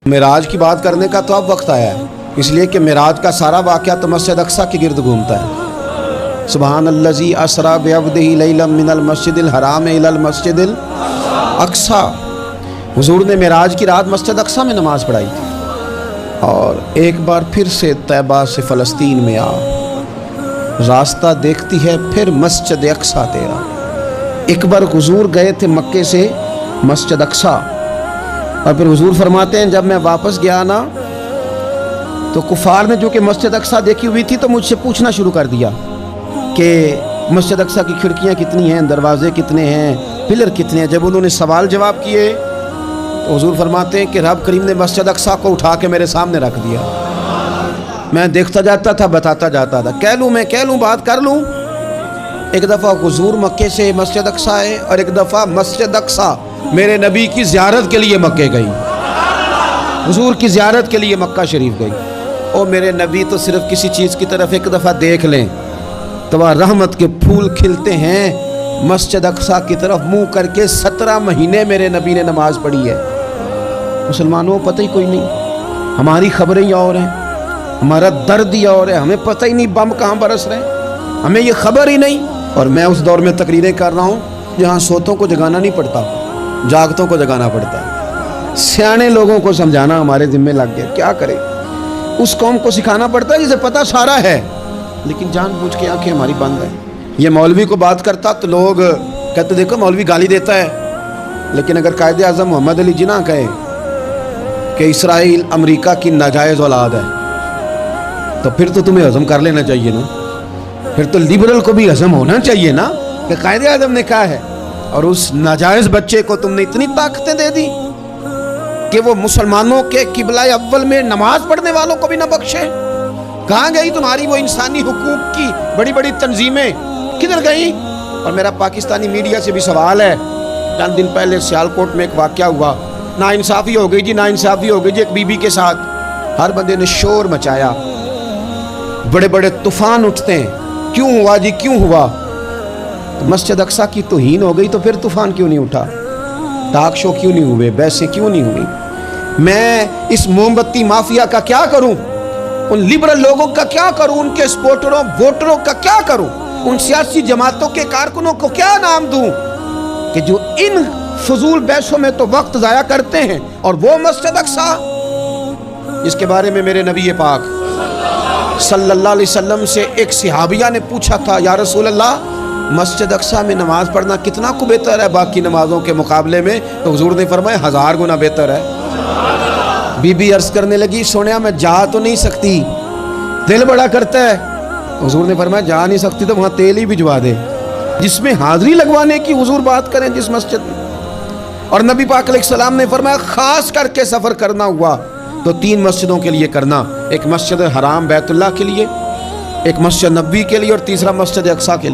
معراج کی بات کرنے کا تو اب وقت آیا ہے، اس لیے کہ معراج کا سارا واقعہ تو مسجد اقصیٰ کے گرد گھومتا ہے۔ سبحان الذی اسریٰ بعبدہ لیلا من المسجد الحرام الی المسجد الاقصیٰ۔ حضور نے معراج کی رات مسجد اقصیٰ میں نماز پڑھائی تھی، اور ایک بار پھر سے طیبہ سے فلسطین میں آ، راستہ دیکھتی ہے پھر مسجد اقصیٰ تیرا۔ ایک بار حضور گئے تھے مکے سے مسجد اقصیٰ، اور پھر حضور فرماتے ہیں جب میں واپس گیا نا تو کفار نے جو کہ مسجد اقصیٰ دیکھی ہوئی تھی تو مجھ سے پوچھنا شروع کر دیا کہ مسجد اقصیٰ کی کھڑکیاں کتنی ہیں، دروازے کتنے ہیں، پلر کتنے ہیں۔ جب انہوں نے سوال جواب کیے تو حضور فرماتے ہیں کہ رب کریم نے مسجد اقصیٰ کو اٹھا کے میرے سامنے رکھ دیا۔ میں دیکھتا جاتا تھا، بتاتا جاتا تھا، کہہ لوں بات کر لوں۔ ایک دفعہ حضور مکے سے مسجد اقصیٰ آئے، اور ایک دفعہ مسجد اقصیٰ میرے نبی کی زیارت کے لیے مکے گئی، حضور کی زیارت کے لیے مکہ شریف گئی۔ اور میرے نبی تو صرف کسی چیز کی طرف ایک دفعہ دیکھ لیں تو وہاں رحمت کے پھول کھلتے ہیں۔ مسجد اقصیٰ کی طرف منہ کر کے 17 مہینے میرے نبی نے نماز پڑھی ہے۔ مسلمانوں پتہ ہی کوئی نہیں، ہماری خبریں ہی اور ہیں، ہمارا درد ہی اور ہے، ہمیں پتہ ہی نہیں بم کہاں برس رہے ہیں، ہمیں یہ خبر ہی نہیں۔ اور میں اس دور میں تقریریں کر رہا ہوں جہاں سوتوں کو جگانا نہیں پڑتا، جاگتوں کو جگانا پڑتا ہے۔ سیانے لوگوں کو سمجھانا ہمارے ذمہ لگ گیا، کیا کرے؟ اس قوم کو سکھانا پڑتا ہے جسے پتہ سارا ہے، لیکن جان بوجھ کے آنکھیں ہماری بند ہیں۔ یہ مولوی کو بات کرتا تو لوگ کہتے دیکھو مولوی گالی دیتا ہے، لیکن اگر قائد اعظم محمد علی جناح کہے کہ اسرائیل امریکہ کی ناجائز اولاد ہے تو پھر تو تمہیں ہضم کر لینا چاہیے نا، پھر تو لیبرل کو بھی ہضم ہونا چاہیے نا کہ قائد اعظم نے کہا ہے، اور اس ناجائز بچے کو تم نے اتنی طاقتیں دے دی کہ وہ مسلمانوں کے قبلہ اول میں نماز پڑھنے والوں کو بھی نہ بخشے۔ کہاں گئی تمہاری وہ انسانی حقوق کی بڑی بڑی تنظیمیں، کدھر گئی؟ اور میرا پاکستانی میڈیا سے بھی سوال ہے، چند دن پہلے سیالکوٹ میں ایک واقعہ ہوا، ناانصافی ہو گئی جی، ناانصافی ہو گئی جی ایک بی بی کے ساتھ۔ ہر بندے نے شور مچایا، بڑے بڑے طوفان اٹھتے ہیں، کیوں ہوا جی کیوں ہوا؟ مسجد اقصیٰ کی توہین ہو گئی تو پھر طوفان کیوں نہیں اٹھا؟ ٹاک شو کیوں نہیں ہوئے؟ بحثیں کیوں نہیں ہوئی؟ میں اس موم بتی مافیا کا کیا کروں؟ ان لبرل لوگوں کا کیا کروں؟ ان کے سپورٹروں ووٹروں کا کیا کروں؟ ان سیاسی جماعتوں کے کارکنوں کو کیا نام دوں کہ جو ان فضول بحثوں میں تو وقت ضائع کرتے ہیں، اور وہ مسجد اقصیٰ جس کے بارے میں میرے نبی پاک صلی اللہ علیہ وسلم سے ایک صحابیہ نے پوچھا تھا، یا رسول اللہ مسجد اقصیٰ میں نماز پڑھنا کتنا کو بہتر ہے باقی نمازوں کے مقابلے میں؟ تو حضور نے فرمایا 1000 گنا بہتر ہے۔ بی بی عرض کرنے لگی، سونیا میں جا تو نہیں سکتی، دل بڑا کرتا ہے۔ حضور نے فرمایا جا نہیں سکتی تو وہاں تیل ہی بھجوا دے، جس میں حاضری لگوانے کی حضور بات کریں جس مسجد میں۔ اور نبی پاک علیہ السلام نے فرمایا خاص کر کے سفر کرنا ہوا تو 3 مسجدوں کے لیے کرنا، ایک مسجد حرام بیت اللہ کے لیے، ایک مسجد نبوی کے لیے، اور تیسرا مسجد اقصیٰ کے لیے۔